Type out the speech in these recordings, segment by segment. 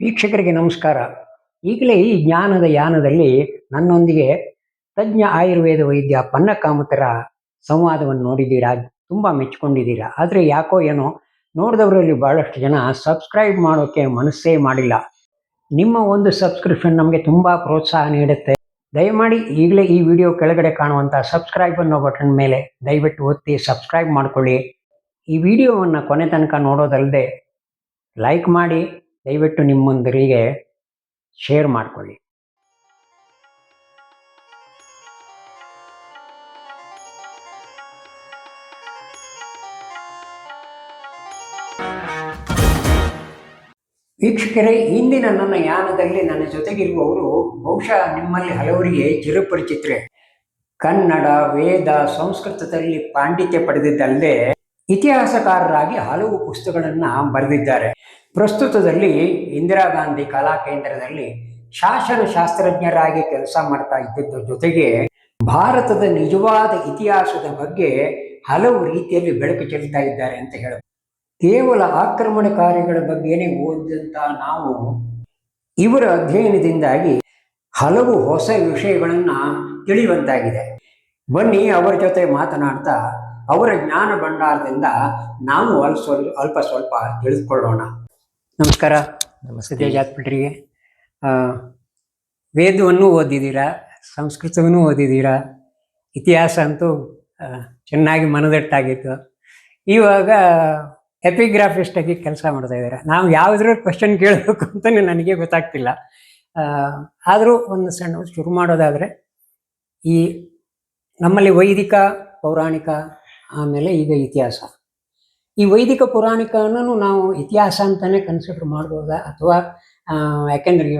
ವೀಕ್ಷಕರಿಗೆ ನಮಸ್ಕಾರ. ಈಗಲೇ ಈ ಜ್ಞಾನದ ಯಾನದಲ್ಲಿ ನನ್ನೊಂದಿಗೆ ತಜ್ಞ ಆಯುರ್ವೇದ ವೈದ್ಯ ಪನ್ನ ಕಾಮತರ ಸಂವಾದವನ್ನು ನೋಡಿದ್ದೀರಾ, ತುಂಬ ಮೆಚ್ಚಿಕೊಂಡಿದ್ದೀರಾ. ಆದರೆ ಯಾಕೋ ಏನೋ ನೋಡಿದವರಲ್ಲಿ ಭಾಳಷ್ಟು ಜನ ಸಬ್ಸ್ಕ್ರೈಬ್ ಮಾಡೋಕ್ಕೆ ಮನಸ್ಸೇ ಮಾಡಿಲ್ಲ. ನಿಮ್ಮ ಒಂದು ಸಬ್ಸ್ಕ್ರಿಪ್ಷನ್ ನಮಗೆ ತುಂಬ ಪ್ರೋತ್ಸಾಹ ನೀಡುತ್ತೆ. ದಯಮಾಡಿ ಈಗಲೇ ಈ ವಿಡಿಯೋ ಕೆಳಗಡೆ ಕಾಣುವಂಥ ಸಬ್ಸ್ಕ್ರೈಬ್ ಅನ್ನೋ ಬಟನ್ ಮೇಲೆ ದಯವಿಟ್ಟು ಒತ್ತಿ ಸಬ್ಸ್ಕ್ರೈಬ್ ಮಾಡಿಕೊಳ್ಳಿ. ಈ ವಿಡಿಯೋವನ್ನು ಕೊನೆ ತನಕ ನೋಡೋದಲ್ಲದೆ ಲೈಕ್ ಮಾಡಿ, ದಯವಿಟ್ಟು ನಿಮ್ಮೊಂದಿಗೆ ಶೇರ್ ಮಾಡಿಕೊಳ್ಳಿ. ವೀಕ್ಷಕರೇ, ಇಂದಿನ ನನ್ನ ಯಾನದಲ್ಲಿ ನನ್ನ ಜೊತೆಗಿರುವವರು ಬಹುಶಃ ನಿಮ್ಮಲ್ಲಿ ಹಲವರಿಗೆ ಚಿರಪರಿಚಿತರೇ. ಕನ್ನಡ, ವೇದ, ಸಂಸ್ಕೃತದಲ್ಲಿ ಪಾಂಡಿತ್ಯ ಪಡೆದಿದ್ದಲ್ಲದೆ ಇತಿಹಾಸಕಾರರಾಗಿ ಹಲವು ಪುಸ್ತಕಗಳನ್ನು ಬರೆದಿದ್ದಾರೆ. ಪ್ರಸ್ತುತದಲ್ಲಿ ಇಂದಿರಾ ಗಾಂಧಿ ಕಲಾ ಕೇಂದ್ರದಲ್ಲಿ ಶಾಸ್ತ್ರಜ್ಞರಾಗಿ ಕೆಲಸ ಮಾಡ್ತಾ ಇದ್ದದ್ರ ಜೊತೆಗೆ ಭಾರತದ ನಿಜವಾದ ಇತಿಹಾಸದ ಬಗ್ಗೆ ಹಲವು ರೀತಿಯಲ್ಲಿ ಬೆಳಕು ಚೆಲ್ತಾ ಇದ್ದಾರೆ ಅಂತ ಹೇಳಬಹುದು. ಕೇವಲ ಆಕ್ರಮಣಕಾರಿಗಳ ಬಗ್ಗೆನೇ ಓದಿದಂಥ ನಾವು ಇವರ ಅಧ್ಯಯನದಿಂದಾಗಿ ಹಲವು ಹೊಸ ವಿಷಯಗಳನ್ನು ತಿಳಿಯುವಂತಾಗಿದೆ. ಬನ್ನಿ ಅವರ ಜೊತೆ ಮಾತನಾಡ್ತಾ ಅವರ ಜ್ಞಾನ ಭಂಡಾರದಿಂದ ನಾವು ಅಲ್ಪ ಸ್ವಲ್ಪ ತಿಳಿದುಕೊಳ್ಳೋಣ. ನಮಸ್ಕಾರ. ತೇಜಾತ್ ಭಟ್ರಿಗೆ. ವೇದವನ್ನು ಓದಿದ್ದೀರಾ, ಸಂಸ್ಕೃತವನ್ನು ಓದಿದ್ದೀರಾ, ಇತಿಹಾಸ ಅಂತೂ ಚೆನ್ನಾಗಿ ಮನದಟ್ಟಾಗಿತ್ತು. ಇವಾಗ ಎಪಿಗ್ರಾಫಿಸ್ಟ್ ಆಗಿ ಕೆಲಸ ಮಾಡ್ತಾ ಇದ್ದೀರಾ. ನಾವು ಯಾವುದ್ರ ಕ್ವಶನ್ ಕೇಳಬೇಕು ಅಂತಲೇ ನನಗೆ ಗೊತ್ತಾಗ್ತಿಲ್ಲ. ಆದರೂ ಒಂದು ಸಣ್ಣ ಶುರು ಮಾಡೋದಾದರೆ, ಈ ನಮ್ಮಲ್ಲಿ ವೈದಿಕ, ಪೌರಾಣಿಕ, ಆಮೇಲೆ ಈಗ ಇತಿಹಾಸ. ಈ ವೈದಿಕ ಪುರಾಣಿಕನೂ ನಾವು ಇತಿಹಾಸ ಅಂತಲೇ ಕನ್ಸಿಡರ್ ಮಾಡ್ಬೋದಾ, ಅಥವಾ ಯಾಕೆಂದರೆ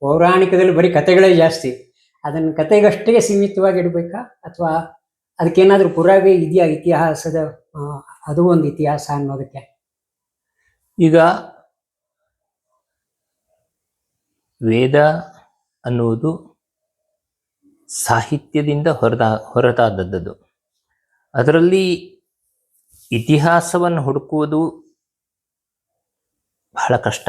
ಪೌರಾಣಿಕದಲ್ಲಿ ಬರೀ ಕಥೆಗಳೇ ಜಾಸ್ತಿ, ಅದನ್ನು ಕತೆಗಷ್ಟೇ ಸೀಮಿತವಾಗಿ ಇಡಬೇಕಾ, ಅಥವಾ ಅದಕ್ಕೇನಾದರೂ ಪುರಾವೆ ಇದೆಯಾ ಇತಿಹಾಸದ, ಅದು ಒಂದು ಇತಿಹಾಸ ಅನ್ನೋದಕ್ಕೆ? ಈಗ ವೇದ ಅನ್ನುವುದು ಸಾಹಿತ್ಯದಿಂದ ಹೊರತಾದದ್ದು. ಅದರಲ್ಲಿ ಇತಿಹಾಸವನ್ನು ಹುಡುಕುವುದು ಬಹಳ ಕಷ್ಟ.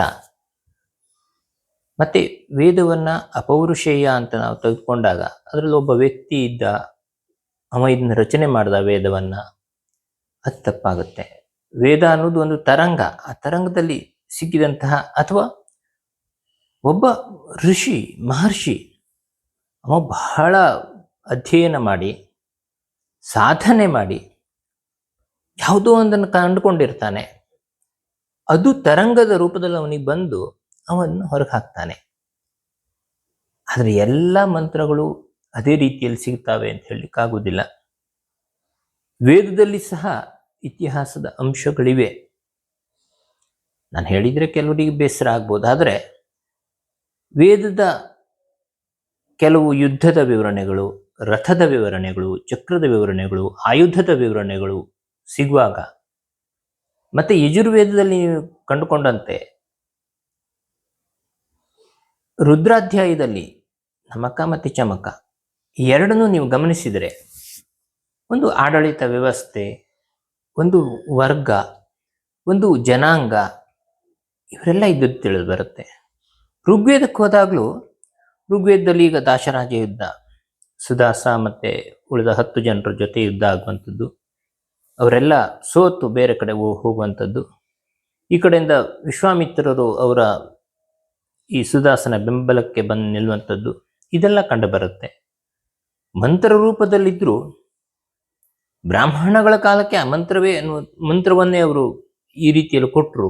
ಮತ್ತು ವೇದವನ್ನು ಅಪೌರುಷೇಯ ಅಂತ ನಾವು ತೆಗೆದುಕೊಂಡಾಗ ಅದರಲ್ಲಿ ಒಬ್ಬ ವ್ಯಕ್ತಿ ಇದ್ದ, ಅವ ಇದನ್ನು ರಚನೆ ಮಾಡಿದ ವೇದವನ್ನು, ಅದು ತಪ್ಪಾಗುತ್ತೆ. ವೇದ ಅನ್ನೋದು ಒಂದು ತರಂಗ. ಆ ತರಂಗದಲ್ಲಿ ಸಿಕ್ಕಿದಂತಹ, ಅಥವಾ ಒಬ್ಬ ಋಷಿ, ಮಹರ್ಷಿ, ಅವ ಬಹಳ ಅಧ್ಯಯನ ಮಾಡಿ ಸಾಧನೆ ಮಾಡಿ ಯಾವುದೋ ಒಂದನ್ನು ಕಂಡುಕೊಂಡಿರ್ತಾನೆ. ಅದು ತರಂಗದ ರೂಪದಲ್ಲಿ ಅವನಿಗೆ ಬಂದು ಅವನ್ನು ಹೊರಗೆ ಹಾಕ್ತಾನೆ. ಆದರೆ ಎಲ್ಲ ಮಂತ್ರಗಳು ಅದೇ ರೀತಿಯಲ್ಲಿ ಸಿಗ್ತವೆ ಅಂತ ಹೇಳಲಿಕ್ಕಾಗುವುದಿಲ್ಲ. ವೇದದಲ್ಲಿ ಸಹ ಇತಿಹಾಸದ ಅಂಶಗಳಿವೆ. ನಾನು ಹೇಳಿದರೆ ಕೆಲವರಿಗೆ ಬೇಸರ ಆಗ್ಬೋದು, ಆದರೆ ವೇದದ ಕೆಲವು ಯುದ್ಧದ ವಿವರಣೆಗಳು, ರಥದ ವಿವರಣೆಗಳು, ಚಕ್ರದ ವಿವರಣೆಗಳು, ಆಯುಧದ ವಿವರಣೆಗಳು ಸಿಗುವಾಗ, ಮತ್ತೆ ಯಜುರ್ವೇದದಲ್ಲಿ ನೀವು ಕಂಡುಕೊಂಡಂತೆ ರುದ್ರಾಧ್ಯಾಯದಲ್ಲಿ ನಮಕ ಮತ್ತು ಚಮಕ ಈ ಎರಡನ್ನೂ ನೀವು ಗಮನಿಸಿದರೆ, ಒಂದು ಆಡಳಿತ ವ್ಯವಸ್ಥೆ, ಒಂದು ವರ್ಗ, ಒಂದು ಜನಾಂಗ, ಇವರೆಲ್ಲ ಇದ್ದದ್ದು ತಿಳಿದು ಬರುತ್ತೆ. ಋಗ್ವೇದಕ್ಕೆ ಹೋದಾಗಲೂ, ಋಗ್ವೇದದಲ್ಲಿ ಈಗ ದಾಶರಾಜ ಯುದ್ಧ, ಸುದಾಸ ಮತ್ತು ಉಳಿದ 10 ಜನರ ಜೊತೆ ಯುದ್ಧ ಆಗುವಂಥದ್ದು, ಅವರೆಲ್ಲ ಸೋತು ಬೇರೆ ಕಡೆ ಹೋಗುವಂಥದ್ದು, ಈ ಕಡೆಯಿಂದ ವಿಶ್ವಾಮಿತ್ರರು ಅವರ ಈ ಸುದಾಸನ ಬೆಂಬಲಕ್ಕೆ ಬಂದು ನಿಲ್ಲುವಂಥದ್ದು, ಇದೆಲ್ಲ ಕಂಡುಬರುತ್ತೆ. ಮಂತ್ರ ರೂಪದಲ್ಲಿದ್ದರೂ ಬ್ರಾಹ್ಮಣಗಳ ಕಾಲಕ್ಕೆ ಆ ಮಂತ್ರವನ್ನೇ ಅವರು ಈ ರೀತಿಯಲ್ಲಿ ಕೊಟ್ಟರು,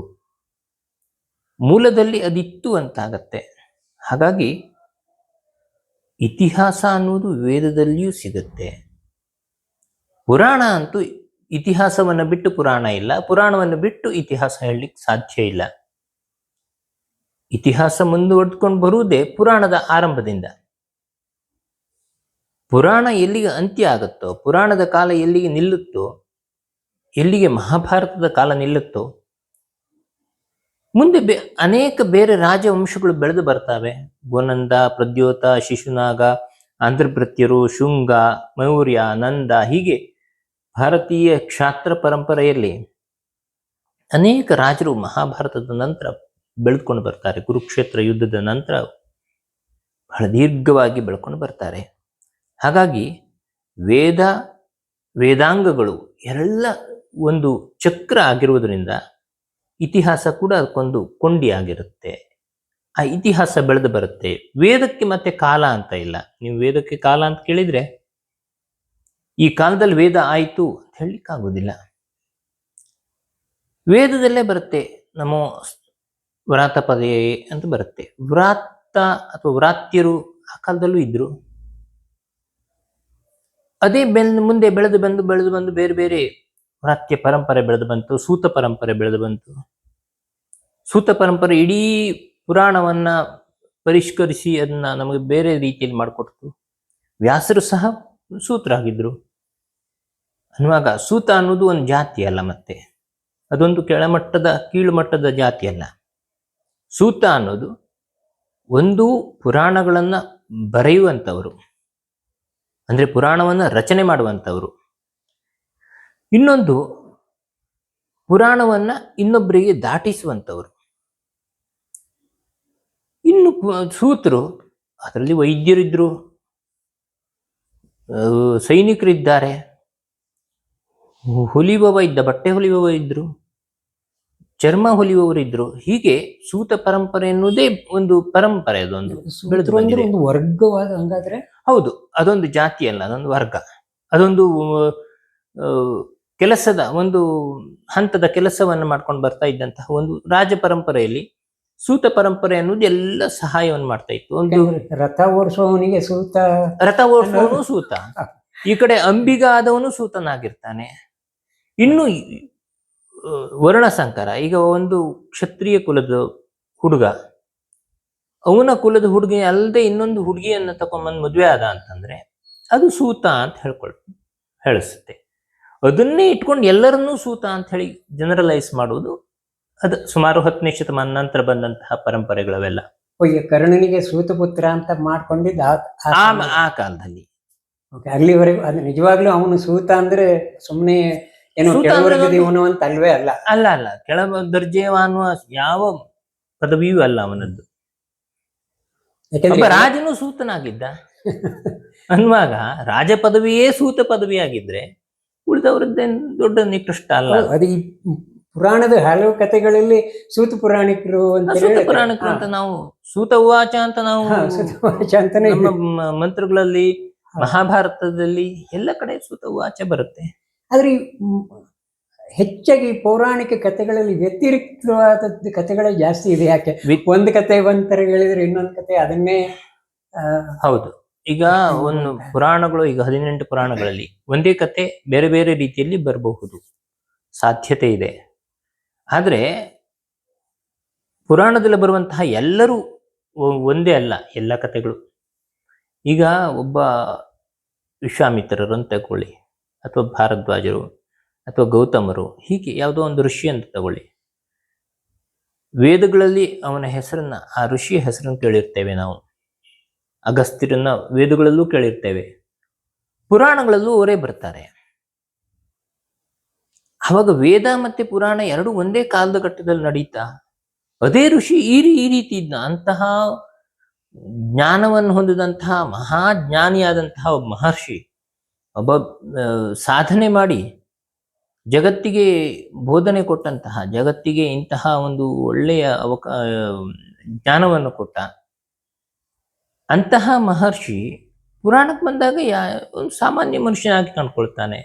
ಮೂಲದಲ್ಲಿ ಅದಿತ್ತು ಅಂತಾಗತ್ತೆ. ಹಾಗಾಗಿ ಇತಿಹಾಸ ಅನ್ನುವುದು ವೇದದಲ್ಲಿಯೂ ಸಿಗುತ್ತೆ. ಪುರಾಣ ಅಂತೂ ಇತಿಹಾಸವನ್ನು ಬಿಟ್ಟು ಪುರಾಣ ಇಲ್ಲ, ಪುರಾಣವನ್ನು ಬಿಟ್ಟು ಇತಿಹಾಸ ಹೇಳಲಿಕ್ಕೆ ಸಾಧ್ಯ ಇಲ್ಲ. ಇತಿಹಾಸ ಮುಂದುವರೆದುಕೊಂಡು ಬರುವುದೇ ಪುರಾಣದ ಆರಂಭದಿಂದ. ಪುರಾಣ ಎಲ್ಲಿಗೆ ಅಂತ್ಯ ಆಗುತ್ತೋ, ಪುರಾಣದ ಕಾಲ ಎಲ್ಲಿಗೆ ನಿಲ್ಲುತ್ತೋ, ಎಲ್ಲಿಗೆ ಮಹಾಭಾರತದ ಕಾಲ ನಿಲ್ಲುತ್ತೋ, ಮುಂದೆ ಅನೇಕ ಬೇರೆ ರಾಜವಂಶಗಳು ಬೆಳೆದು ಬರ್ತವೆ. ಗೋನಂದ, ಪ್ರದ್ಯೋತ, ಶಿಶುನಾಗ, ಆಂಧ್ರಭೃತ್ಯರು, ಶುಂಗ, ಮೌರ್ಯ, ನಂದ, ಹೀಗೆ ಭಾರತೀಯ ಕ್ಷಾತ್ರ ಪರಂಪರೆಯಲ್ಲಿ ಅನೇಕ ರಾಜರು ಮಹಾಭಾರತದ ನಂತರ ಬೆಳೆದುಕೊಂಡು ಬರ್ತಾರೆ. ಕುರುಕ್ಷೇತ್ರ ಯುದ್ಧದ ನಂತರ ಬಹಳ ದೀರ್ಘವಾಗಿ ಬೆಳ್ಕೊಂಡು ಬರ್ತಾರೆ. ಹಾಗಾಗಿ ವೇದಾಂಗಗಳು ಎಲ್ಲ ಒಂದು ಚಕ್ರ ಆಗಿರುವುದರಿಂದ ಇತಿಹಾಸ ಕೂಡ ಅದಕ್ಕೊಂದು ಕೊಂಡಿ ಆಗಿರುತ್ತೆ. ಆ ಇತಿಹಾಸ ಬೆಳೆದು ಬರುತ್ತೆ. ವೇದಕ್ಕೆ ಮತ್ತೆ ಕಾಲ ಅಂತ ಇಲ್ಲ. ನೀವು ವೇದಕ್ಕೆ ಕಾಲ ಅಂತ ಕೇಳಿದ್ರೆ ಈ ಕಾಲದಲ್ಲಿ ವೇದ ಆಯಿತು ಅಂತ ಹೇಳಲಿಕ್ಕಾಗೋದಿಲ್ಲ. ವೇದದಲ್ಲೇ ಬರುತ್ತೆ. ನಮೋ ವ್ರಾತಪದೇ ಅಂತ ಬರುತ್ತೆ. ವ್ರಾತ ಅಥವಾ ವ್ರಾತ್ಯರು ಆ ಕಾಲದಲ್ಲೂ ಇದ್ರು. ಅದೇ ಮುಂದೆ ಬೆಳೆದು ಬಂದು ಬೇರೆ ಬೇರೆ ವ್ರಾತ್ಯ ಪರಂಪರೆ ಬೆಳೆದು ಬಂತು. ಸೂತ ಪರಂಪರೆ ಬೆಳೆದು ಬಂತು. ಸೂತ ಪರಂಪರೆ ಇಡೀ ಪುರಾಣವನ್ನ ಪರಿಷ್ಕರಿಸಿ ಅದನ್ನ ನಮಗೆ ಬೇರೆ ರೀತಿಯಲ್ಲಿ ಮಾಡಿಕೊಡ್ತು. ವ್ಯಾಸರು ಸಹ ಸೂತರಾಗಿದ್ರು ಅನ್ನುವಾಗ ಸೂತ ಅನ್ನೋದು ಒಂದು ಜಾತಿ ಅಲ್ಲ, ಮತ್ತೆ ಅದೊಂದು ಕೀಳು ಮಟ್ಟದ ಜಾತಿ ಅಲ್ಲ. ಸೂತ ಅನ್ನೋದು ಒಂದು ಪುರಾಣಗಳನ್ನ ಬರೆಯುವಂಥವರು, ಅಂದ್ರೆ ಪುರಾಣವನ್ನ ರಚನೆ ಮಾಡುವಂಥವ್ರು. ಇನ್ನೊಂದು ಪುರಾಣವನ್ನ ಇನ್ನೊಬ್ಬರಿಗೆ ದಾಟಿಸುವಂಥವ್ರು. ಇನ್ನು ಸೂತರು ಅದರಲ್ಲಿ ವೈದ್ಯರಿದ್ರು, ಸೈನಿಕರಿದ್ದಾರೆ, ಬಟ್ಟೆ ಹೊಲಿಯುವವ ಇದ್ರು, ಚರ್ಮ ಹೊಲಿಯುವವರಿದ್ರು. ಹೀಗೆ ಸೂತ ಪರಂಪರೆ ಎನ್ನುವುದೇ ಒಂದು ಪರಂಪರೆ. ಅದೊಂದು ಒಂದು ವರ್ಗವಾದ ಹಂಗಾದ್ರೆ ಹೌದು, ಅದೊಂದು ಜಾತಿ ಅಲ್ಲ, ಅದೊಂದು ವರ್ಗ. ಅದೊಂದು ಕೆಲಸದ ಒಂದು ಹಂತದ ಕೆಲಸವನ್ನು ಮಾಡ್ಕೊಂಡು ಬರ್ತಾ ಇದ್ದಂತಹ ಒಂದು ರಾಜ ಪರಂಪರೆಯಲ್ಲಿ ಸೂತ ಪರಂಪರೆ ಅನ್ನೋದು ಎಲ್ಲ ಸಹಾಯವನ್ನು ಮಾಡ್ತಾ ಇತ್ತು. ಒಂದು ರಥ ಓಡಿಸುವವನಿಗೆ ಸೂತ, ರಥ ಓಡಿಸುವವನು ಸೂತ, ಈ ಕಡೆ ಅಂಬಿಗ ಆದವನು ಸೂತನಾಗಿರ್ತಾನೆ. ಇನ್ನು ವರ್ಣಸಂಕರ, ಈಗ ಒಂದು ಕ್ಷತ್ರಿಯ ಕುಲದ ಹುಡುಗ ಅವನ ಕುಲದ ಹುಡುಗಿ ಅಲ್ಲದೆ ಇನ್ನೊಂದು ಹುಡುಗಿಯನ್ನ ತಗೊಂಡ್ಬಂದು ಮದುವೆ ಆದ ಅಂತಂದ್ರೆ ಅದು ಸೂತ ಅಂತ ಹೇಳಿಸುತ್ತೆ. ಅದನ್ನೇ ಇಟ್ಕೊಂಡು ಎಲ್ಲರನ್ನೂ ಸೂತ ಅಂತ ಹೇಳಿ ಜನರಲೈಸ್ ಮಾಡುವುದು ಅದು ಸುಮಾರು 10ನೇ ಶತಮಾನ ನಂತರ ಬಂದಂತಹ ಪರಂಪರೆಗಳವೆಲ್ಲ. ಕರ್ಣನಿಗೆ ಸೂತಪುತ್ರ ಅಂತ ಮಾಡ್ಕೊಂಡಿದ್ದ ಆ ಕಾಲದಲ್ಲಿ. ಅಲ್ಲಿವರೆಗೂ ಅದು ನಿಜವಾಗ್ಲೂ ಅವನು ಸೂತ ಅಂದ್ರೆ ಸುಮ್ಮನೆ ಏನೋ ಕೆಳವರ್ಗದವನು ಅಂತ ಅಲ್ವೇ ಅಲ್ಲ. ಅಲ್ಲ ಅಲ್ಲ, ಕೆಳ ದರ್ಜೆಯ ಅನ್ನುವ ಯಾವ ಪದವಿಯೂ ಅಲ್ಲ ಅವನದ್ದು. ರಾಜನು ಸೂತನಾಗಿದ್ದ ಅನ್ನುವಾಗ ರಾಜ ಪದವಿಯೇ ಸೂತ ಪದವಿಯಾಗಿದ್ರೆ ಉಳಿದವರದ್ದೇನು ದೊಡ್ಡ ನಿಕೃಷ್ಟ ಅಲ್ಲ. ಅದು ಈ ಪುರಾಣದ ಹಲವು ಕಥೆಗಳಲ್ಲಿ ಸೂತ ಪುರಾಣಿಕರು ಅಂತ ನಾವು ಸೂತ ಉವಾಚ ಅಂತ ನಾವು ನಮ್ಮ ಮಂತ್ರಗಳಲ್ಲಿ, ಮಹಾಭಾರತದಲ್ಲಿ ಎಲ್ಲ ಕಡೆ ಸೂತ ಉವಾಚ ಬರುತ್ತೆ. ಆದ್ರೆ ಹೆಚ್ಚಾಗಿ ಪೌರಾಣಿಕ ಕಥೆಗಳಲ್ಲಿ ವ್ಯತಿರಿಕ್ತವಾದ ಕಥೆಗಳೇ ಜಾಸ್ತಿ ಇದೆ. ಯಾಕೆ ಒಂದು ಕತೆ ಒಂಥರ ಹೇಳಿದ್ರೆ ಇನ್ನೊಂದು ಕತೆ ಅದನ್ನೇ. ಹೌದು, ಈಗ ಒಂದು ಪುರಾಣಗಳು, ಈಗ 18 ಪುರಾಣಗಳಲ್ಲಿ ಒಂದೇ ಕತೆ ಬೇರೆ ಬೇರೆ ರೀತಿಯಲ್ಲಿ ಬರಬಹುದು, ಸಾಧ್ಯತೆ ಇದೆ. ಆದ್ರೆ ಪುರಾಣದಲ್ಲಿ ಬರುವಂತಹ ಎಲ್ಲರೂ ಒಂದೇ ಅಲ್ಲ, ಎಲ್ಲ ಕಥೆಗಳು. ಈಗ ಒಬ್ಬ ವಿಶ್ವಾಮಿತ್ರರನ್ನು ತಗೊಳ್ಳಿ, ಅಥವಾ ಭಾರದ್ವಾಜರು, ಅಥವಾ ಗೌತಮರು, ಹೀಗೆ ಯಾವುದೋ ಒಂದು ಋಷಿ ಅಂತ ತಗೊಳ್ಳಿ. ವೇದಗಳಲ್ಲಿ ಅವನ ಹೆಸರನ್ನ, ಆ ಋಷಿಯ ಹೆಸರನ್ನು ಕೇಳಿರ್ತೇವೆ ನಾವು. ಅಗಸ್ತ್ಯರನ್ನ ವೇದಗಳಲ್ಲೂ ಕೇಳಿರ್ತೇವೆ, ಪುರಾಣಗಳಲ್ಲೂ ಅವರೇ ಬರ್ತಾರೆ. ಅವಾಗ ವೇದ ಮತ್ತೆ ಪುರಾಣ ಎರಡು ಒಂದೇ ಕಾಲದ ಘಟ್ಟದಲ್ಲಿ ನಡೀತಾ ಅದೇ ಋಷಿ ಈ ರೀತಿ ಇದ್ನ, ಅಂತಹ ಜ್ಞಾನವನ್ನು ಹೊಂದಿದಂತಹ ಮಹಾಜ್ಞಾನಿಯಾದಂತಹ ಒಬ್ಬ ಮಹರ್ಷಿ, ಒಬ್ಬ ಸಾಧನೆ ಮಾಡಿ ಜಗತ್ತಿಗೆ ಬೋಧನೆ ಕೊಟ್ಟಂತಹ, ಜಗತ್ತಿಗೆ ಇಂತಹ ಒಂದು ಒಳ್ಳೆಯ ಜ್ಞಾನವನ್ನು ಕೊಟ್ಟ ಅಂತಹ ಮಹರ್ಷಿ ಪುರಾಣಕ್ಕೆ ಬಂದಾಗ ಒಂದು ಸಾಮಾನ್ಯ ಮನುಷ್ಯನಾಗಿ ಕಂಡುಕೊಳ್ತಾನೆ.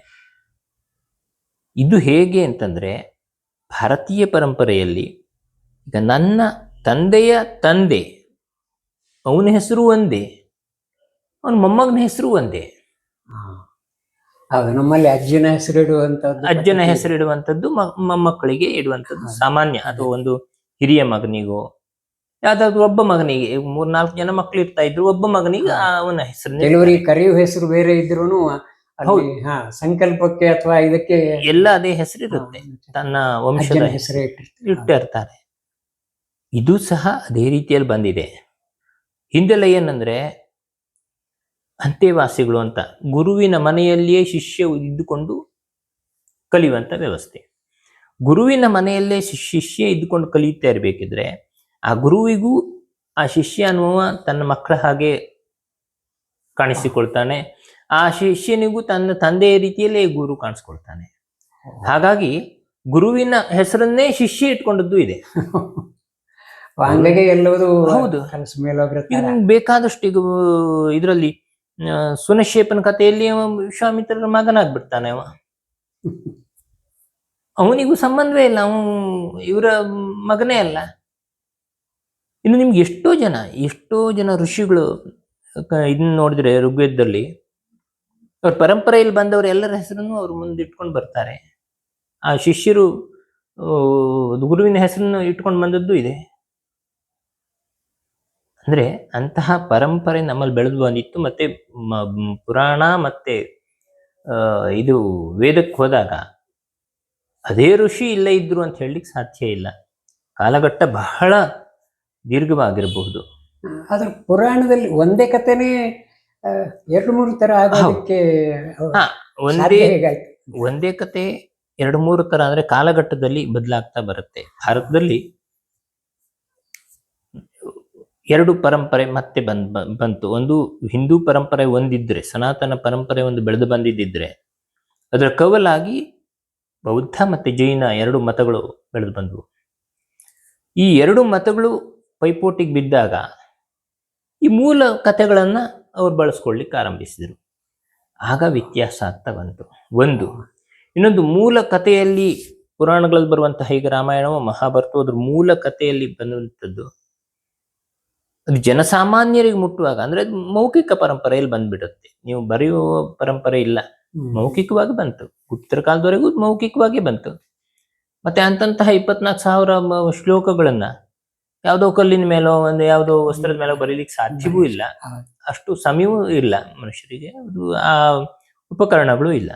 ಇದು ಹೇಗೆ ಅಂತಂದ್ರೆ, ಭಾರತೀಯ ಪರಂಪರೆಯಲ್ಲಿ ಈಗ ನನ್ನ ತಂದೆಯ ತಂದೆ ಅವನ ಹೆಸರು ಒಂದೇ, ಅವನ ಮೊಮ್ಮಗನ ಹೆಸರು ಒಂದೇ. ಹೌದು, ನಮ್ಮಲ್ಲಿ ಅಜ್ಜನ ಹೆಸರಿಡುವಂಥದ್ದು ಮೊಮ್ಮಕ್ಕಳಿಗೆ ಇಡುವಂಥದ್ದು ಸಾಮಾನ್ಯ. ಅಥವಾ ಒಂದು ಹಿರಿಯ ಮಗನಿಗೋ ಯಾವ್ದಾದ್ರು ಒಬ್ಬ ಮಗನಿಗೆ, 3-4 ಜನ ಮಕ್ಕಳು ಇರ್ತಾ ಇದ್ರು, ಒಬ್ಬ ಮಗನಿಗೆ ಅವನ ಹೆಸರು. ಕೆಲವರಿಗೆ ಕರೆಯುವ ಹೆಸರು ಬೇರೆ ಇದ್ರು ಸಂಕಲ್ಪಕ್ಕೆ ಅಥವಾ ಇದಕ್ಕೆ ಎಲ್ಲ ಅದೇ ಹೆಸರಿರುತ್ತೆ, ತನ್ನ ವಂಶದ ಹೆಸರು ಇಟ್ಟಿರ್ತಾರೆ. ಇದು ಸಹ ಅದೇ ರೀತಿಯಲ್ಲಿ ಬಂದಿದೆ. ಹಿಂದೆಲ್ಲ ಏನಂದ್ರೆ ಅಂತೆವಾಸಿಗಳು ಅಂತ, ಗುರುವಿನ ಮನೆಯಲ್ಲಿಯೇ ಶಿಷ್ಯ ಇದ್ದುಕೊಂಡು ಕಲಿಯುವಂತ ವ್ಯವಸ್ಥೆ. ಗುರುವಿನ ಮನೆಯಲ್ಲೇ ಶಿಷ್ಯ ಇದ್ದುಕೊಂಡು ಕಲಿಯುತ್ತಾ ಇರಬೇಕಿದ್ರೆ ಆ ಗುರುವಿಗೂ ಆ ಶಿಷ್ಯ ಅನ್ನುವ ತನ್ನ ಮಕ್ಕಳ ಹಾಗೆ ಕಾಣಿಸಿಕೊಳ್ತಾನೆ, ಆ ಶಿಷ್ಯನಿಗೂ ತನ್ನ ತಂದೆಯ ರೀತಿಯಲ್ಲೇ ಗುರು ಕಾಣಿಸ್ಕೊಳ್ತಾನೆ. ಹಾಗಾಗಿ ಗುರುವಿನ ಹೆಸರನ್ನೇ ಶಿಷ್ಯ ಇಟ್ಕೊಂಡದ್ದು ಇದೆ. ಹಂಗಾಗಿ ಎಲ್ಲವುದು ಹೌದು. ಕನಸು ಮೇಲೋಗ್ರ ಈಗ ನಿಮ್ಗೆ ಬೇಕಾದಷ್ಟು ಈಗ ಇದರಲ್ಲಿ ಸುನಶೇಪನ ಕಥೆಯಲ್ಲಿ ಅವ ವಿಶ್ವಾಮಿತ್ರರ ಮಗನಾಗ್ಬಿಡ್ತಾನೆ. ಅವನಿಗೂ ಸಂಬಂಧವೇ ಇಲ್ಲ, ಅವನು ಇವರ ಮಗನೇ ಅಲ್ಲ. ಇನ್ನು ನಿಮ್ಗೆ ಎಷ್ಟೋ ಜನ ಋಷಿಗಳು ಇದನ್ನ ನೋಡಿದ್ರೆ ಋಗ್ವೇದದಲ್ಲಿ ಅವ್ರ ಪರಂಪರೆಯಲ್ಲಿ ಬಂದವರು ಎಲ್ಲರ ಹೆಸರನ್ನು ಅವ್ರು ಮುಂದೆ ಇಟ್ಕೊಂಡು ಬರ್ತಾರೆ. ಆ ಶಿಷ್ಯರು ಗುರುವಿನ ಹೆಸರನ್ನು ಇಟ್ಕೊಂಡು ಬಂದದ್ದು ಇದೆ. ಅಂದ್ರೆ ಅಂತಹ ಪರಂಪರೆ ನಮ್ಮಲ್ಲಿ ಬೆಳೆದು ಬಂದಿತ್ತು. ಮತ್ತೆ ಪುರಾಣ ಮತ್ತೆ ಇದು ವೇದಕ್ಕೆ ಹೋದಾಗ ಅದೇ ಋಷಿ ಇಲ್ಲೇ ಇದ್ರು ಅಂತ ಹೇಳಲಿಕ್ಕೆ ಸಾಧ್ಯ ಇಲ್ಲ. ಕಾಲಘಟ್ಟ ಬಹಳ ದೀರ್ಘವಾಗಿರಬಹುದು. ಆದ್ರೆ ಪುರಾಣದಲ್ಲಿ ಒಂದೇ ಕಥೆನೇ 2-3 ತರ ಆಗೋದಕ್ಕೆ ಒಂದೇ ಕತೆ 2-3 ತರ ಅಂದ್ರೆ ಕಾಲಘಟ್ಟದಲ್ಲಿ ಬದಲಾಗ್ತಾ ಬರುತ್ತೆ. ಭಾರತದಲ್ಲಿ 2 ಪರಂಪರೆ ಮತ್ತೆ ಬಂತು. ಒಂದು ಹಿಂದೂ ಪರಂಪರೆ ಒಂದಿದ್ರೆ, ಸನಾತನ ಪರಂಪರೆ ಒಂದು ಬೆಳೆದು ಬಂದಿದ್ದಿದ್ರೆ, ಅದರ ಕವಲಾಗಿ ಬೌದ್ಧ ಮತ್ತೆ ಜೈನ 2 ಮತಗಳು ಬೆಳೆದು ಬಂದವು. ಈ 2 ಮತಗಳು ಪೈಪೋಟಿಗೆ ಬಿದ್ದಾಗ ಈ ಮೂಲ ಕಥೆಗಳನ್ನ ಅವ್ರು ಬಳಸ್ಕೊಳ್ಳಿಕ್ಕೆ ಆರಂಭಿಸಿದರು. ಆಗ ವ್ಯತ್ಯಾಸ ಆಗ್ತಾ ಬಂತು. ಇನ್ನೊಂದು ಮೂಲ ಕಥೆಯಲ್ಲಿ ಪುರಾಣಗಳಲ್ಲಿ ಬರುವಂತಹ ಈಗ ರಾಮಾಯಣವೋ ಮಹಾಭಾರತವೋ ಅದ್ರ ಮೂಲ ಕಥೆಯಲ್ಲಿ ಬಂದಂಥದ್ದು ಅದು ಜನಸಾಮಾನ್ಯರಿಗೆ ಮುಟ್ಟುವಾಗ ಅಂದ್ರೆ ಅದು ಮೌಖಿಕ ಪರಂಪರೆಯಲ್ಲಿ ಬಂದ್ಬಿಡುತ್ತೆ. ನೀವು ಬರೆಯುವ ಪರಂಪರೆ ಇಲ್ಲ, ಮೌಖಿಕವಾಗಿ ಬಂತು. ಗುಪ್ತರ ಕಾಲದವರೆಗೂ ಮೌಖಿಕವಾಗಿ ಬಂತು. ಮತ್ತೆ ಅಂತಹ 24,000 ಶ್ಲೋಕಗಳನ್ನ ಯಾವುದೋ ಕಲ್ಲಿನ ಮೇಲೋ ಒಂದು ಯಾವುದೋ ವಸ್ತ್ರದ ಮೇಲೋ ಬರೀಲಿಕ್ಕೆ ಸಾಧ್ಯವೂ ಇಲ್ಲ. ಅಷ್ಟು ಸಮಯವೂ ಇಲ್ಲ ಮನುಷ್ಯರಿಗೆ, ಅದು ಆ ಉಪಕರಣಗಳು ಇಲ್ಲ.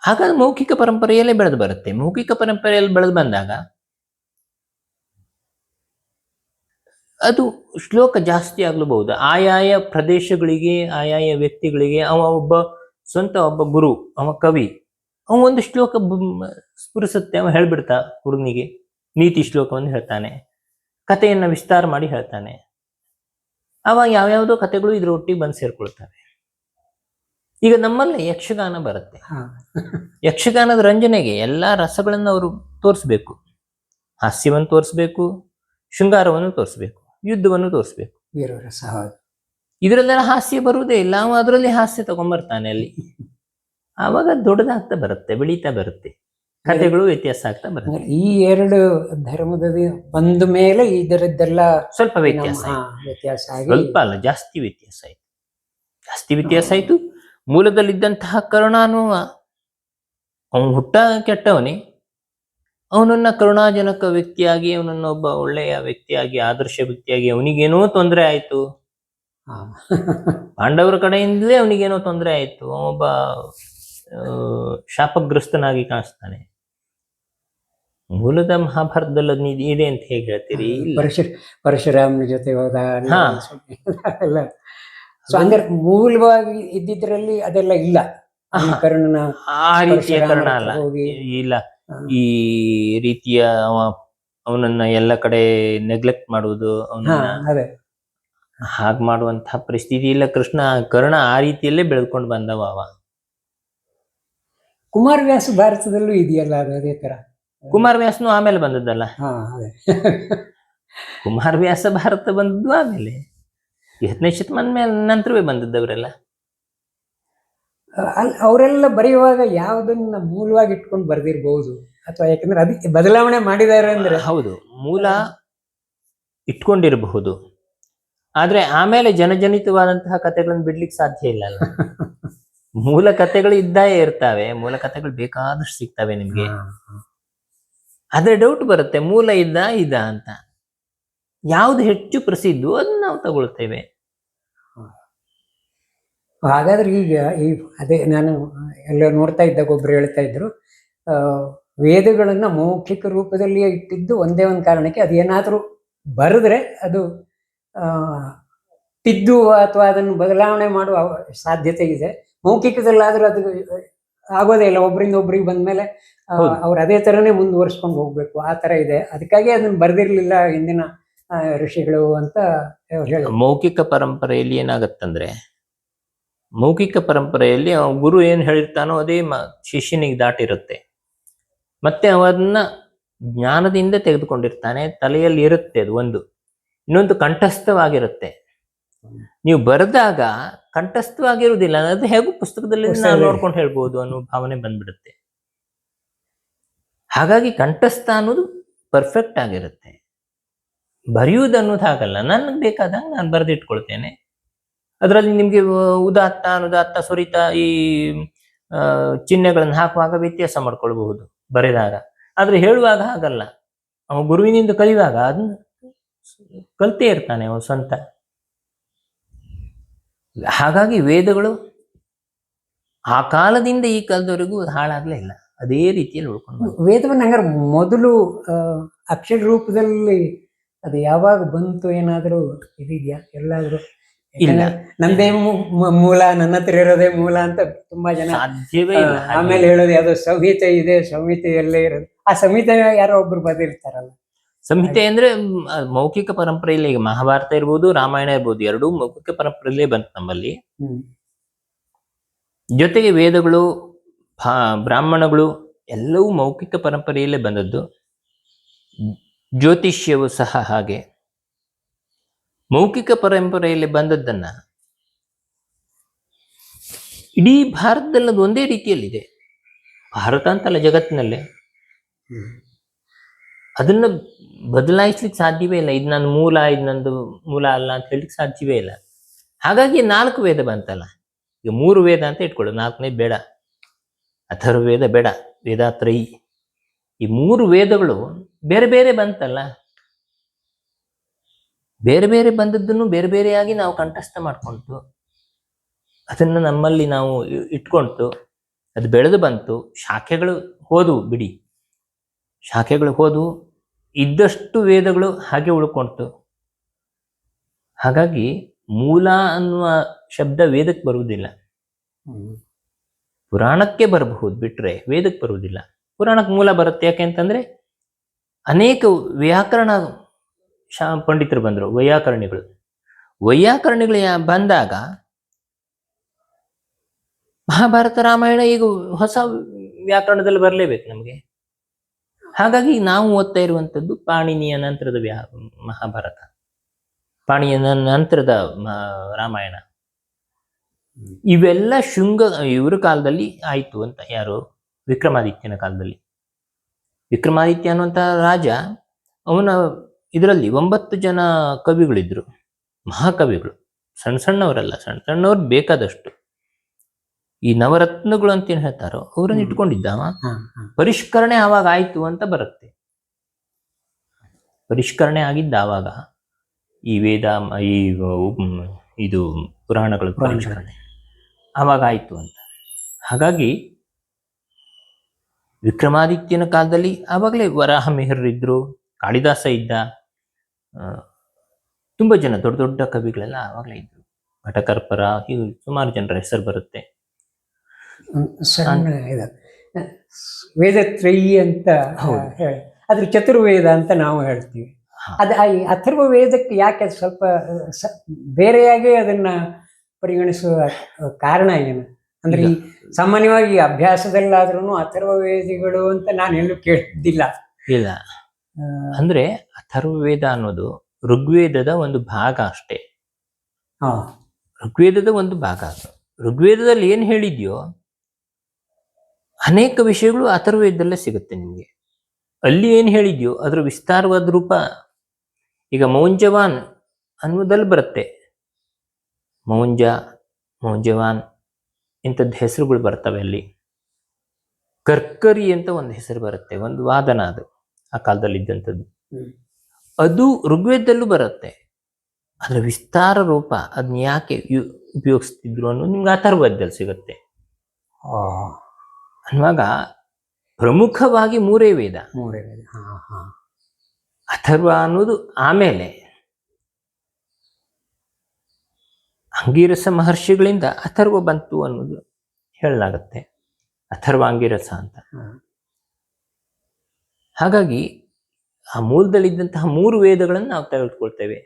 ಹಾಗಾದ್ರೆ ಮೌಖಿಕ ಪರಂಪರೆಯಲ್ಲೇ ಬೆಳೆದು ಬರುತ್ತೆ. ಮೌಖಿಕ ಪರಂಪರೆಯಲ್ಲಿ ಬೆಳೆದು ಬಂದಾಗ ಅದು ಶ್ಲೋಕ ಜಾಸ್ತಿ ಆಗ್ಲೂಬಹುದು. ಆಯಾಯ ಪ್ರದೇಶಗಳಿಗೆ, ಆಯಾಯ ವ್ಯಕ್ತಿಗಳಿಗೆ ಒಬ್ಬ ಗುರು, ಅವ ಕವಿ, ಅವ ಒಂದು ಶ್ಲೋಕ ಸ್ಫುರಿಸುತ್ತೆ, ಅವ ಹೇಳ್ಬಿಡ್ತಾ ಹುಡುಗನಿಗೆ ನೀತಿ ಶ್ಲೋಕವನ್ನು ಹೇಳ್ತಾನೆ, ಕಥೆಯನ್ನ ವಿಸ್ತಾರ ಮಾಡಿ ಹೇಳ್ತಾನೆ. ಅವ ಯಾವ್ಯಾವುದೋ ಕಥೆಗಳು ಇದ್ರ ಒಟ್ಟಿಗೆ ಬಂದು ಸೇರ್ಕೊಳ್ತವೆ. ಈಗ ನಮ್ಮಲ್ಲಿ ಯಕ್ಷಗಾನ ಬರುತ್ತೆ. ಯಕ್ಷಗಾನದ ರಂಜನೆಗೆ ಎಲ್ಲಾ ರಸಗಳನ್ನು ಅವರು ತೋರಿಸ್ಬೇಕು. ಹಾಸ್ಯವನ್ನು ತೋರಿಸ್ಬೇಕು, ಶೃಂಗಾರವನ್ನು ತೋರಿಸ್ಬೇಕು, ಯುದ್ಧವನ್ನು ತೋರಿಸ್ಬೇಕು. ಇದರಲ್ಲೆಲ್ಲ ಹಾಸ್ಯ ಬರುವುದೇ ಇಲ್ಲ. ಅವ ಅದರಲ್ಲಿ ಹಾಸ್ಯ ತಗೊಂಡ್ಬರ್ತಾನೆ ಅಲ್ಲಿ. ಆವಾಗ ದೊಡ್ಡದಾಗ್ತಾ ಬರುತ್ತೆ, ಬೆಳೀತಾ ಬರುತ್ತೆ, ಕಥೆಗಳು ವ್ಯತ್ಯಾಸ ಆಗ್ತಾ ಬರುತ್ತೆ. ಈ 2 ಧರ್ಮದ ಬಂದ ಮೇಲೆ ಇದರದ್ದೆಲ್ಲ ಸ್ವಲ್ಪ ವ್ಯತ್ಯಾಸ ಸ್ವಲ್ಪ ಅಲ್ಲ, ಜಾಸ್ತಿ ವ್ಯತ್ಯಾಸ ಆಯ್ತು. ಮೂಲದಲ್ಲಿದ್ದಂತಹ ಕರುಣ ಅನ್ನುವ ಅವನು ಹುಟ್ಟ ಕೆಟ್ಟವನೇ, ಅವನನ್ನ ಕರುಣಾಜನಕ ವ್ಯಕ್ತಿಯಾಗಿ, ಅವನನ್ನ ಒಬ್ಬ ಒಳ್ಳೆಯ ವ್ಯಕ್ತಿಯಾಗಿ, ಆದರ್ಶ ವ್ಯಕ್ತಿಯಾಗಿ ಅವನಿಗೇನೋ ತೊಂದರೆ ಆಯ್ತು. ಪಾಂಡವರ ಕಡೆಯಿಂದಲೇ ಅವನಿಗೇನೋ ತೊಂದರೆ ಆಯ್ತು. ಅವನೊಬ್ಬ ಶಾಪಗ್ರಸ್ತನಾಗಿ ಕಾಣಿಸ್ತಾನೆ. ಮೂಲದ ಮಹಾಭಾರತದಲ್ಲಿ ಇದೆ ಅಂತ ಹೇಗೆ ಹೇಳ್ತೀರಿ? ಪರಶುರಾಮನ ಜೊತೆ ಹೋದ ಅಂದ್ರೆ ಮೂಲವಾಗಿ ಇದ್ದಿದ್ರಲ್ಲಿ ಅದೆಲ್ಲ ಇಲ್ಲ. ಕರ್ಣನ ಆ ರೀತಿಯ ಕರ್ಣ ಅಲ್ಲ, ಇಲ್ಲ. ಈ ರೀತಿಯ ಅವನನ್ನ ಎಲ್ಲ ಕಡೆ ನೆಗ್ಲೆಕ್ಟ್ ಮಾಡುವುದು, ಅವನನ್ನ ಹಾಗೆ ಮಾಡುವಂತಹ ಪರಿಸ್ಥಿತಿ ಇಲ್ಲ. ಕರ್ಣ ಆ ರೀತಿಯಲ್ಲೇ ಬೆಳೆದುಕೊಂಡು ಬಂದವ. ಅವ ಕುಮಾರವ್ಯಾಸ ಭಾರತದಲ್ಲೂ ಇದೆಯಲ್ಲ ಅದೇ ತರ. ಕುಮಾರವ್ಯಾಸನು ಆಮೇಲೆ ಬಂದದ್ದಲ್ಲ. ಕುಮಾರವ್ಯಾಸ ಭಾರತ ಬಂದದ್ದು ಆಮೇಲೆ 7ನೇ ಶತಮಾನ ಮೇಲೆ ನಂತರವೇ ಬಂದದ್ದವರೆಲ್ಲ. ಅವರೆಲ್ಲ ಬರೆಯುವಾಗ ಯಾವುದನ್ನ ಮೂಲವಾಗಿ ಇಟ್ಕೊಂಡು ಬರ್ದಿರ್ಬಹುದು, ಅಥವಾ ಯಾಕಂದ್ರೆ ಅದಕ್ಕೆ ಬದಲಾವಣೆ ಮಾಡಿದ್ದಾರೆ ಅಂದ್ರೆ. ಹೌದು, ಮೂಲ ಇಟ್ಕೊಂಡಿರಬಹುದು, ಆದ್ರೆ ಆಮೇಲೆ ಜನಜನಿತವಾದಂತಹ ಕಥೆಗಳನ್ನು ಬಿಡ್ಲಿಕ್ಕೆ ಸಾಧ್ಯ ಇಲ್ಲ. ಮೂಲ ಕಥೆಗಳು ಇದ್ದೇ ಇರ್ತಾವೆ, ಮೂಲ ಕಥೆಗಳು ಬೇಕಾದಷ್ಟು ಸಿಗ್ತವೆ ನಿಮ್ಗೆ. ಆದ್ರೆ ಡೌಟ್ ಬರುತ್ತೆ, ಮೂಲ ಇದ ಅಂತ. ಯಾವ್ದು ಹೆಚ್ಚು ಪ್ರಸಿದ್ಧ ಅದನ್ನ ನಾವು ತಗೊಳ್ತೇವೆ. ಹಾಗಾದ್ರೆ ಈಗ ಅದೇ ನಾನು ಎಲ್ಲ ನೋಡ್ತಾ ಇದ್ದಾಗ ಒಬ್ರು ಹೇಳ್ತಾ ಇದ್ರು, ವೇದಗಳನ್ನ ಮೌಖಿಕ ರೂಪದಲ್ಲಿ ಇಟ್ಟಿದ್ದು ಒಂದೇ ಒಂದು ಕಾರಣಕ್ಕೆ, ಅದೇನಾದ್ರೂ ಬರೆದ್ರೆ ಅದು ತಿದ್ದುವ ಅಥವಾ ಅದನ್ನು ಬದಲಾವಣೆ ಮಾಡುವ ಸಾಧ್ಯತೆ ಇದೆ. ಮೌಖಿಕದಲ್ಲಾದ್ರೂ ಅದು ಆಗೋದೇ ಇಲ್ಲ. ಒಬ್ಬರಿಂದ ಒಬ್ರಿಗೆ ಬಂದ್ಮೇಲೆ ಅವ್ರು ಅದೇ ತರನೇ ಮುಂದುವರ್ಸ್ಕೊಂಡು ಹೋಗ್ಬೇಕು, ಆ ತರ ಇದೆ. ಅದಕ್ಕಾಗಿ ಅದನ್ನ ಬರ್ದಿರ್ಲಿಲ್ಲ ಹಿಂದಿನ ಋಷಿಗಳು ಅಂತ ಅವ್ರು ಹೇಳಿದ್ರು. ಮೌಖಿಕ ಪರಂಪರೆಯಲ್ಲಿ ಏನಾಗತ್ತಂದ್ರೆ, ಮೌಖಿಕ ಪರಂಪರೆಯಲ್ಲಿ ಗುರು ಏನ್ ಹೇಳಿರ್ತಾನೋ ಅದೇ ಶಿಷ್ಯನಿಗೆ ದಾಟಿರುತ್ತೆ. ಮತ್ತೆ ಅವನ್ನ ಜ್ಞಾನದಿಂದ ತೆಗೆದುಕೊಂಡಿರ್ತಾನೆ, ತಲೆಯಲ್ಲಿ ಇರುತ್ತೆ ಅದು ಒಂದು. ಇನ್ನೊಂದು ಕಂಠಸ್ಥವಾಗಿರುತ್ತೆ. ನೀವು ಬರೆದಾಗ ಕಂಠಸ್ಥವಾಗಿರುವುದಿಲ್ಲ, ಅದು ಹೇಗೂ ಪುಸ್ತಕದಲ್ಲಿ ನಾವು ನೋಡ್ಕೊಂಡು ಹೇಳ್ಬೋದು ಅನ್ನೋ ಭಾವನೆ ಬಂದ್ಬಿಡುತ್ತೆ. ಹಾಗಾಗಿ ಕಂಠಸ್ಥ ಅನ್ನೋದು ಪರ್ಫೆಕ್ಟ್ ಆಗಿರುತ್ತೆ. ಬರೆಯುವುದು ಅನ್ನೋದು ಹಾಗಲ್ಲ, ನನಗೆ ಬೇಕಾದಂಗೆ ನಾನು ಬರೆದಿಟ್ಕೊಳ್ತೇನೆ. ಅದರಲ್ಲಿ ನಿಮಗೆ ಉದಾತ್ತ ಅನುದಾತ್ತ ಸ್ವರಿತ ಈ ಚಿಹ್ನೆಗಳನ್ನು ಹಾಕುವಾಗ ವ್ಯತ್ಯಾಸ ಮಾಡ್ಕೊಳ್ಬಹುದು ಬರೆದಾಗ. ಆದ್ರೆ ಹೇಳುವಾಗ ಹಾಗಲ್ಲ, ಅವ ಗುರುವಿನಿಂದ ಕಲಿಯುವಾಗ ಅದನ್ನ ಕಲ್ತೇ ಇರ್ತಾನೆ ಅವ ಸ್ವಂತ. ಹಾಗಾಗಿ ವೇದಗಳು ಆ ಕಾಲದಿಂದ ಈ ಕಾಲದವರೆಗೂ ಹಾಳಾಗ್ಲೇ ಇಲ್ಲ, ಅದೇ ರೀತಿಯಲ್ಲಿ ಉಳ್ಕೊಂಡು. ವೇದವನ್ನು ಹಂಗಾರೆ ಮೊದಲು ಅಕ್ಷರ ರೂಪದಲ್ಲಿ ಅದು ಯಾವಾಗ ಬಂತು, ಏನಾದರೂ ಇದೆಯಾ ಎಲ್ಲಾದ್ರೂ? ಇಲ್ಲ, ನಂದೇ ಮೂಲ, ನನ್ನ ಹತ್ರ ಇರೋದೇ ಮೂಲ ಅಂತ ತುಂಬಾ ಜನ. ಸಾಧ್ಯವೇ ಇಲ್ಲ. ಆಮೇಲೆ ಹೇಳೋದು ಯಾವ್ದೋ ಸಂಹಿತೆ ಇದೆ, ಸಂಹಿತೆಯಲ್ಲೇ ಇರೋದು. ಆ ಸಂಹಿತೆ ಯಾರೋ ಒಬ್ರು ಬರೆದಿರ್ತಾರಲ್ಲ. ಸಂಹಿತೆ ಅಂದ್ರೆ ಮೌಖಿಕ ಪರಂಪರೆಯಲ್ಲಿ, ಈಗ ಮಹಾಭಾರತ ಇರ್ಬೋದು, ರಾಮಾಯಣ ಇರ್ಬೋದು, ಎರಡೂ ಮೌಖಿಕ ಪರಂಪರೆಯಲ್ಲೇ ಬಂತು ನಮ್ಮಲ್ಲಿ. ಜೊತೆಗೆ ವೇದಗಳು, ಬ್ರಾಹ್ಮಣಗಳು ಎಲ್ಲವೂ ಮೌಖಿಕ ಪರಂಪರೆಯಲ್ಲೇ ಬಂದದ್ದು. ಜ್ಯೋತಿಷ್ಯವು ಸಹ ಹಾಗೆ ಮೌಖಿಕ ಪರಂಪರೆಯಲ್ಲಿ ಬಂದದ್ದನ್ನ ಇಡೀ ಭಾರತದಲ್ಲಿ ಅದು ಒಂದೇ ರೀತಿಯಲ್ಲಿದೆ. ಭಾರತ ಅಂತಲ್ಲ, ಜಗತ್ತಿನಲ್ಲೇ ಅದನ್ನ ಬದಲಾಯಿಸ್ಲಿಕ್ಕೆ ಸಾಧ್ಯವೇ ಇಲ್ಲ. ಇದು ನನ್ನ ಮೂಲ, ಇದು ನಂದು ಮೂಲ ಅಲ್ಲ ಅಂತ ಹೇಳಲಿಕ್ಕೆ ಸಾಧ್ಯವೇ ಇಲ್ಲ. ಹಾಗಾಗಿ 4 ವೇದ ಬಂತಲ್ಲ. ಈಗ 3 ವೇದ ಅಂತ ಇಟ್ಕೊಳ್ಳೋದು, 4ನೇ ಬೇಡ. ಅಥರ್ವವೇದ ಬೇಡ, ವೇದಾತ್ರಯಿ. ಈ 3 ವೇದಗಳು ಬೇರೆ ಬೇರೆ ಬಂತಲ್ಲ. ಬೇರೆ ಬೇರೆ ಬಂದದ್ದನ್ನು ಬೇರೆ ಬೇರೆಯಾಗಿ ನಾವು ಕಂಠಸ್ಥ ಮಾಡ್ಕೊಂತು, ಅದನ್ನು ನಮ್ಮಲ್ಲಿ ನಾವು ಇಟ್ಕೊಂತು, ಅದು ಬೆಳೆದು ಬಂತು. ಶಾಖೆಗಳು ಹೋದವು, ಬಿಡಿ, ಶಾಖೆಗಳು ಹೋದವು. ಇದ್ದಷ್ಟು ವೇದಗಳು ಹಾಗೆ ಉಳ್ಕೊಂತು. ಹಾಗಾಗಿ ಮೂಲ ಅನ್ನುವ ಶಬ್ದ ವೇದಕ್ಕೆ ಬರುವುದಿಲ್ಲ, ಪುರಾಣಕ್ಕೆ ಬರಬಹುದು ಬಿಟ್ರೆ ವೇದಕ್ಕೆ ಬರುವುದಿಲ್ಲ. ಪುರಾಣಕ್ಕೆ ಮೂಲ ಬರುತ್ತೆ. ಯಾಕೆಂತಂದ್ರೆ ಅನೇಕ ವ್ಯಾಕರಣ ಪಂಡಿತರು ಬಂದರು, ವೈಯಾಕರಣಿಗಳು ಬಂದಾಗ ಮಹಾಭಾರತ ರಾಮಾಯಣ ಈಗ ಹೊಸ ವ್ಯಾಕರಣದಲ್ಲಿ ಬರಲೇಬೇಕು ನಮಗೆ. ಹಾಗಾಗಿ ನಾವು ಓದ್ತಾ ಇರುವಂಥದ್ದು ಪಾಣಿನಿಯ ನಂತರದ ಮಹಾಭಾರತ, ಪಾಣಿಯ ನಂತರದ ರಾಮಾಯಣ. ಇವೆಲ್ಲ ಇವರ ಕಾಲದಲ್ಲಿ ಆಯ್ತು ಅಂತ. ಯಾರು? ವಿಕ್ರಮಾದಿತ್ಯನ ಕಾಲದಲ್ಲಿ. ವಿಕ್ರಮಾದಿತ್ಯ ಅನ್ನುವಂಥ ರಾಜ, ಅವನ ಇದರಲ್ಲಿ 9 ಜನ ಕವಿಗಳಿದ್ರು, ಮಹಾಕವಿಗಳು. ಸಣ್ಣ ಸಣ್ಣವರಲ್ಲ, ಸಣ್ಣ ಸಣ್ಣವ್ರು ಬೇಕಾದಷ್ಟು. ಈ ನವರತ್ನಗಳು ಅಂತ ಏನ್ ಹೇಳ್ತಾರೋ ಅವ್ರನ್ನ ಇಟ್ಕೊಂಡಿದ್ದಾವ. ಪರಿಷ್ಕರಣೆ ಆವಾಗ ಆಯ್ತು ಅಂತ ಬರುತ್ತೆ. ಪರಿಷ್ಕರಣೆ ಆಗಿದ್ದ ಆವಾಗ ಈ ವೇದ, ಇದು ಪುರಾಣಗಳ ಪರಿಷ್ಕರಣೆ ಆವಾಗ ಆಯ್ತು ಅಂತ. ಹಾಗಾಗಿ ವಿಕ್ರಮಾದಿತ್ಯನ ಕಾಲದಲ್ಲಿ ಆವಾಗಲೇ ವರಾಹ ಮಿಹಿರರಿದ್ರು, ಕಾಳಿದಾಸ ಇದ್ದ, ತುಂಬಾ ಜನ ದೊಡ್ಡ ದೊಡ್ಡ ಕವಿಗಳೆಲ್ಲ ಆವಾಗಲೇ ಇದ್ರು. ಘಟಕರ್ಪರ, ಹೀಗೆ ಸುಮಾರು ಜನರ ಹೆಸರು ಬರುತ್ತೆ. ಸಣ್ಣ ವೇದತ್ರಯಿ ಅಂತ ಹೇಳಿ, ಅದ್ರ ಚತುರ್ವೇದ ಅಂತ ನಾವು ಹೇಳ್ತೀವಿ. ಅದು ಅಥರ್ವ ವೇದಕ್ಕೆ ಯಾಕೆ ಸ್ವಲ್ಪ ಬೇರೆಯಾಗಿ ಅದನ್ನ ಪರಿಗಣಿಸುವ ಕಾರಣ ಏನು? ಅಂದ್ರೆ ಈ ಸಾಮಾನ್ಯವಾಗಿ ಅಭ್ಯಾಸದಲ್ಲಾದ್ರೂ ಅಥರ್ವ ವೇದಿಗಳು ಅಂತ ನಾನು ಎಲ್ಲೂ ಕೇಳಿದ್ದಿಲ್ಲ. ಇಲ್ಲ, ಅಂದ್ರೆ ಅಥರ್ವ ವೇದ ಅನ್ನೋದು ಋಗ್ವೇದದ ಒಂದು ಭಾಗ ಅಷ್ಟೇ. ಋಗ್ವೇದದ ಒಂದು ಭಾಗ. ಋಗ್ವೇದದಲ್ಲಿ ಏನ್ ಹೇಳಿದ್ಯೋ ಅನೇಕ ವಿಷಯಗಳು ಅಥರ್ವವೇದದಲ್ಲೇ ಸಿಗುತ್ತೆ ನಿಮಗೆ. ಅಲ್ಲಿ ಏನ್ ಹೇಳಿದ್ಯೋ ಅದರ ವಿಸ್ತಾರವಾದ ರೂಪ ಈಗ ಮೌಂಜವಾನ್ ಅನ್ನೋದಲ್ಲಿ ಬರುತ್ತೆ. ಮೌಂಜವಾನ್ ಇಂಥದ್ದು ಹೆಸರುಗಳು ಬರ್ತವೆ ಅಲ್ಲಿ. ಕರ್ಕರಿ ಅಂತ ಒಂದು ಹೆಸರು ಬರುತ್ತೆ, ಒಂದು ವಾದನ, ಅದು ಆ ಕಾಲದಲ್ಲಿ ಇದ್ದಂಥದ್ದು. ಅದು ಋಗ್ವೇದದಲ್ಲೂ ಬರುತ್ತೆ. ಅದರ ವಿಸ್ತಾರ ರೂಪ ಅದನ್ನ ಯಾಕೆ ಉಪಯೋಗಿಸ್ತಿದ್ರು ಅನ್ನೋದು ನಿಮ್ಗೆ ಅಥರ್ವವೇದದಲ್ಲಿ ಸಿಗುತ್ತೆ. ಅನ್ನುವಾಗ ಪ್ರಮುಖವಾಗಿ 3 ವೇದ. ಅಥರ್ವ ಅನ್ನೋದು ಆಮೇಲೆ ಅಂಗೀರಸ ಮಹರ್ಷಿಗಳಿಂದ ಅಥರ್ವ ಬಂತು ಅನ್ನೋದು ಹೇಳಲಾಗತ್ತೆ. ಅಥರ್ವ ಅಂಗೀರಸ ಅಂತ. ಹಾಗಾಗಿ ಆ ಮೂಲದಲ್ಲಿದ್ದಂತಹ 3 ವೇದಗಳನ್ನು ನಾವು ತೆಗೆದುಕೊಳ್ತೇವೆ.